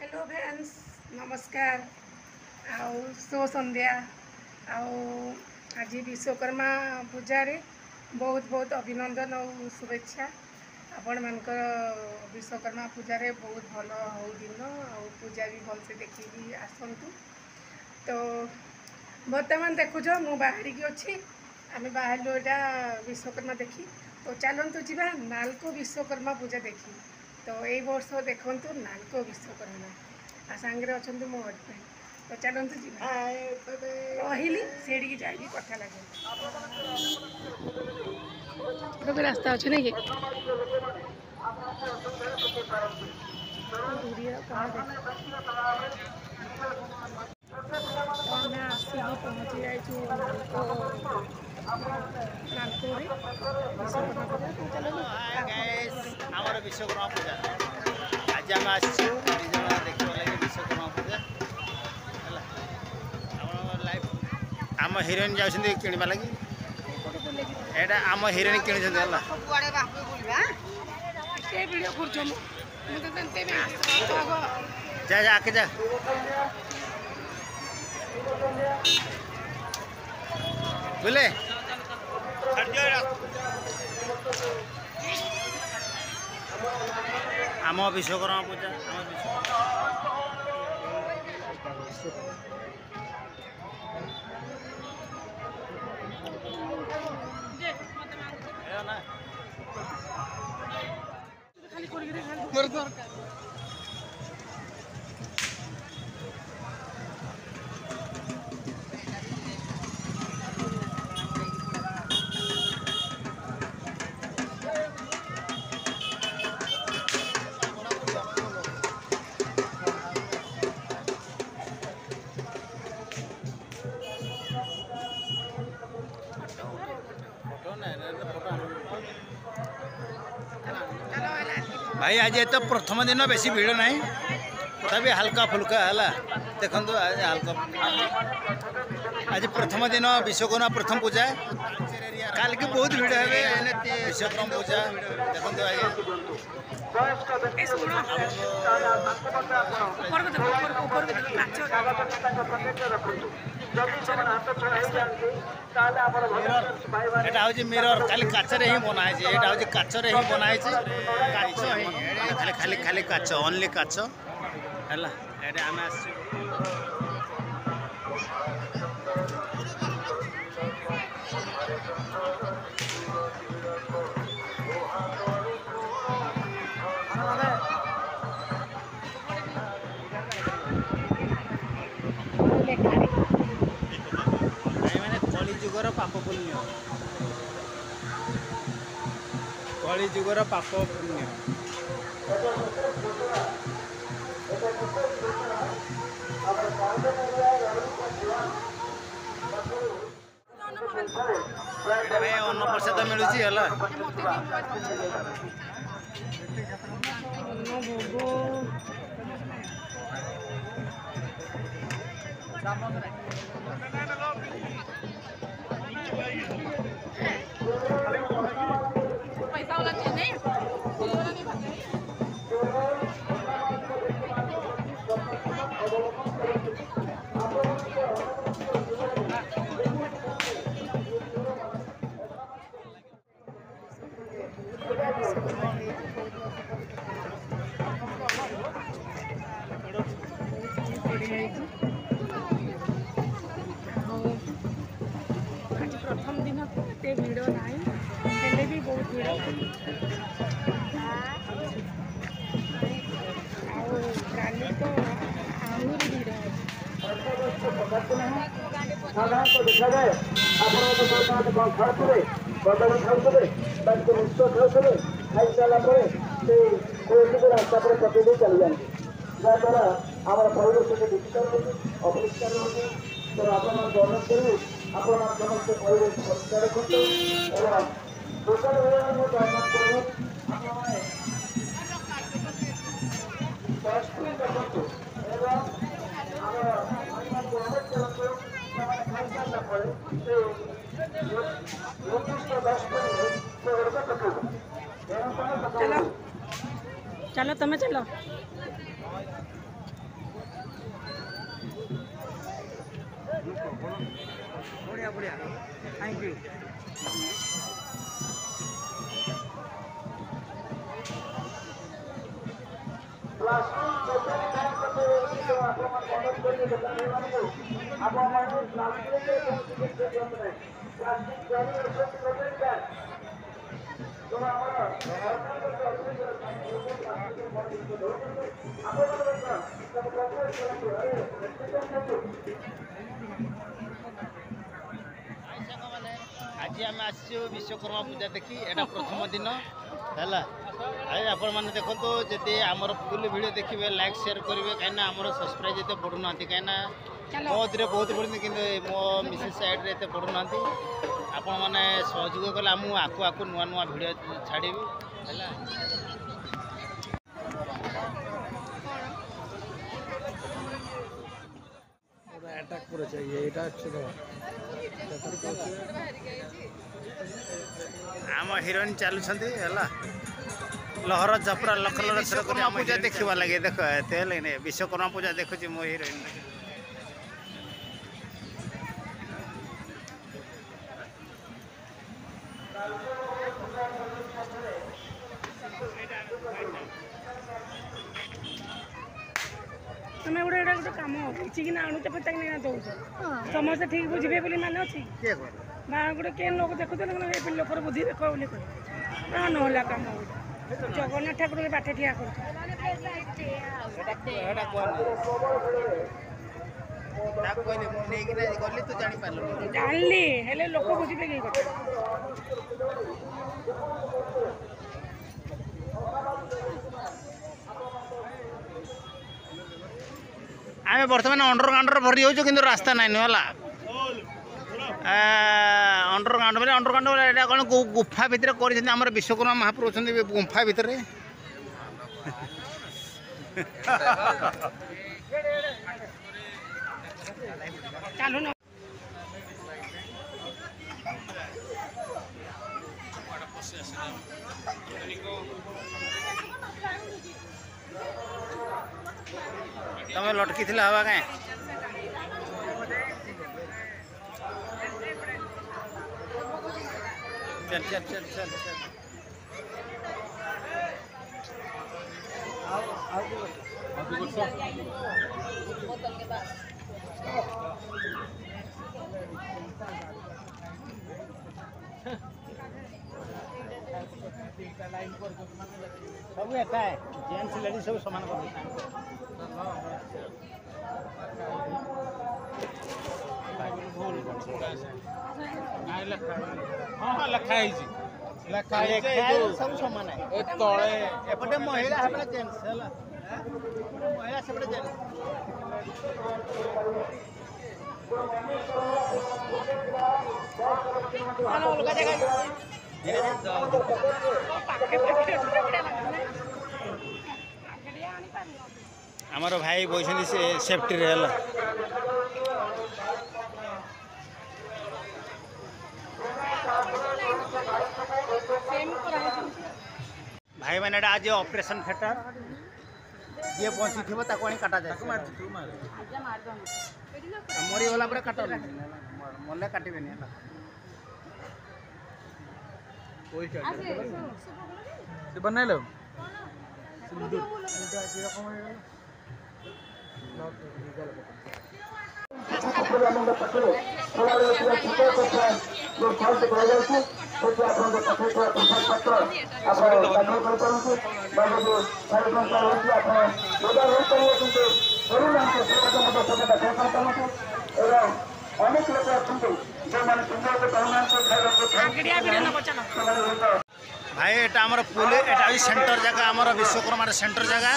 hello friends नमस्कार आउ शुभ संध्या आज विश्वकर्मा पूजा रे बहुत बहुत अभिनंदन और शुभेच्छा आपण मानकर विश्वकर्मा पूजा रे बहुत भल हो दिन और पूजा भी भल से देखी आसतु तो बर्तमान देखुच मु बाहर की अच्छी आम बाहर यहाँ विश्वकर्मा देखी तो चलतु जा नालको विश्वकर्मा पूजा देखी तो यही वर्ष देखु नालको विश्वकर्मा आ सांगे अच्छा मो हजबैंड तो चलतु जी कहली से जाइए कथा लगे तो रास्ता अच्छे नहीं आम आसिक पहुँची जाइए आमर विश्वकर्मा पूजा आज आम आसचु देखा लगे विश्वकर्मा पूजा लाइफ आम हिरोइन जाऊँ किणवा लगी एटा आम हिरोइन कि जा जा आके जा बोले आम विश्वकर्मा पूजा भाई आज तो प्रथम दिन बेसी भीड़ ना तभी हल्का फुल्का है देखो आज हल्का आज प्रथम दिन विश्वकर्मा प्रथम पूजा काल की बहुत भीड़ है विश्वकर्मा पूजा देखो एटा हूँ मिरर खाली काचरे ही बनाई एटा हूँ काचरे ही बनाई काच खाली खाली खाली काच ओनली काच है एटा आम कलिजुगर पाप पुण्य कलिजुगर पाप पुण्य भाई अन्न प्रसाद मिलूँ पैसा वाला चीज नहीं आज प्रथम दिन एते भिड़ ना भी बहुत भिड़ काली तो आहरी भिड़ साधारण देखा जाए आप खाते बदल खाते मुक्त खाते खाई सारापर से रास्ता पर पकड़ चली जाती जहाँद्वारा आम परिवेश दूषित रोचे अपरिष्कार रोचे तो आप गवर्नमेंट करेंगे आप समस्त परिवेश परिष्कार रखते सोशल मीडिया करेंगे रखु चलो चलो तुम्हें चलो बढ़िया थैंक यू आज आम आसु विश्वकर्मा पूजा देखी एटा प्रथम दिन है आपण मैंने देखो जदि आमर फुल वीडियो देखिए लाइक शेयर करेंगे कहीं आमर सब्सक्राइब ये बढ़ुना कहीं बहुत बहुत बढ़ी कि मो मिसेस साइड रे बढ़ुना आपण मैंने सहयोग कले मुझे आकु आकु नुआ नुआ वीडियो छाड़ी है अटैक पूरा चाहिए এটা হচ্ছে आम हिरोइन चलुं है लहर जपरा लख लख पूजा देखा लगे देख एत विश्वकर्मा पूजा देखुची मो हिरोइन तुम्हें गोटे गोटे गोटे कम किसी कि आणुच पता कि दौच समस्त ठीक बुझे बोली मान अच्छी गोटे के लोक देखुते लोकर बुद्धि देख बोली कह ना कम जगन्नाथ ठाकुर के बाटे ठिया कर जानली हेले लोक बुझे कि आम बर्तमान अंडरग्राउंड भरी हो कि रास्ता नाइन है अंडरग्राउंड बोले अंडरग्राउंड बोले कौन गुफा भितर कर विश्वकर्मा महाप्रभु अच्छा गुफा भितर चलो ना तमें लटकी थी हवा कहीं चल चल चल चल चल सब एक है जेंट्स लेडीज सब समान हाँ लिखाई सब समान है तले एपटे महिला सेपटे जेंट्स है महिला सेपटे जेंट्स अलग जगह आमर भाई बोलते से सेफ्टी रे है भाई मैंने आज ऑपरेशन थिएटर ये बची थी आनी काटा जाए मरीगला पर काट मरले काटे बनाइल अनेक लोक अच्छे जो भाई एटा आमर पुलिस एटा सेंटर जगह आमर विश्वकर्मा सेंटर जगह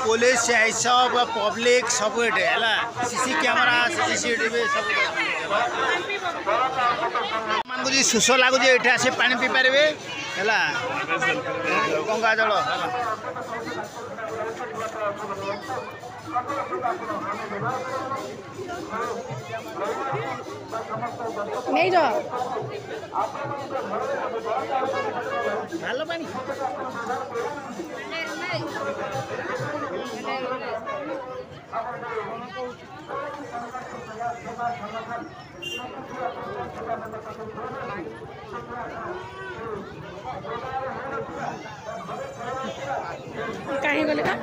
पुलिस सब पब्लिक सब ये है सीसी कैमरा सीसीटीवी सब मान जी सुश लगुच ये आसी पा पी पारे है गंगा जल नहीं जा ভালো পানি कहीं गले का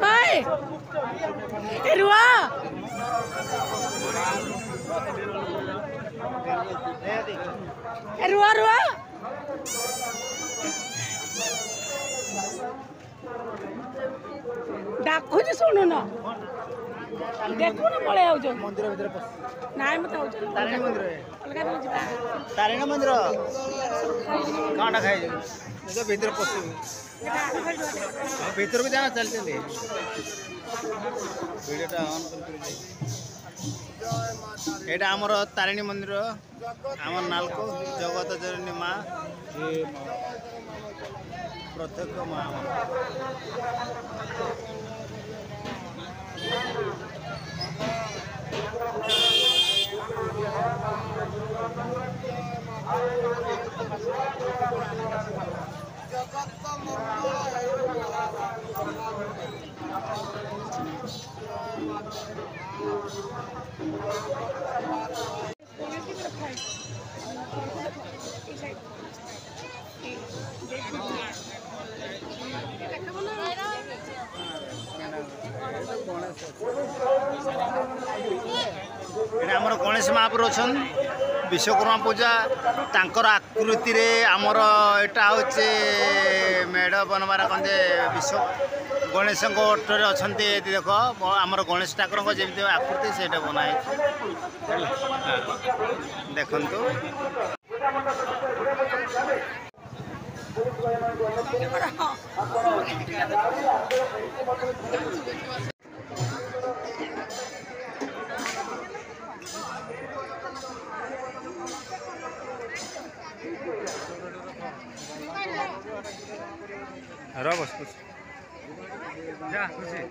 ओए ए रुआ ए रुआ रुआ डाकुच शुणु न देखु न पळे आउ मंदिर भीतर नाई मत आउ तारिणी मंदिर अलगा दिन जिबा तारिणी मंदिर कांटा खाई जो भीतर पशु भीतर को जाना चलते वीडियोटा ऑन कर एटा हमर तारिणी मंदिर हमर नालको जगत जननी माँ प्रत्यक्ष माँ आमर गणेश महापुर अच्छा विश्वकर्मा पूजा तांकर आकृति रे आमर एटा होचे मेढ़ बनवार कंदे विश्व गणेश अठरे अच्छा देख आमर गणेश ठाकुर जमी आकृति से बनाई देखु बस जा खुशी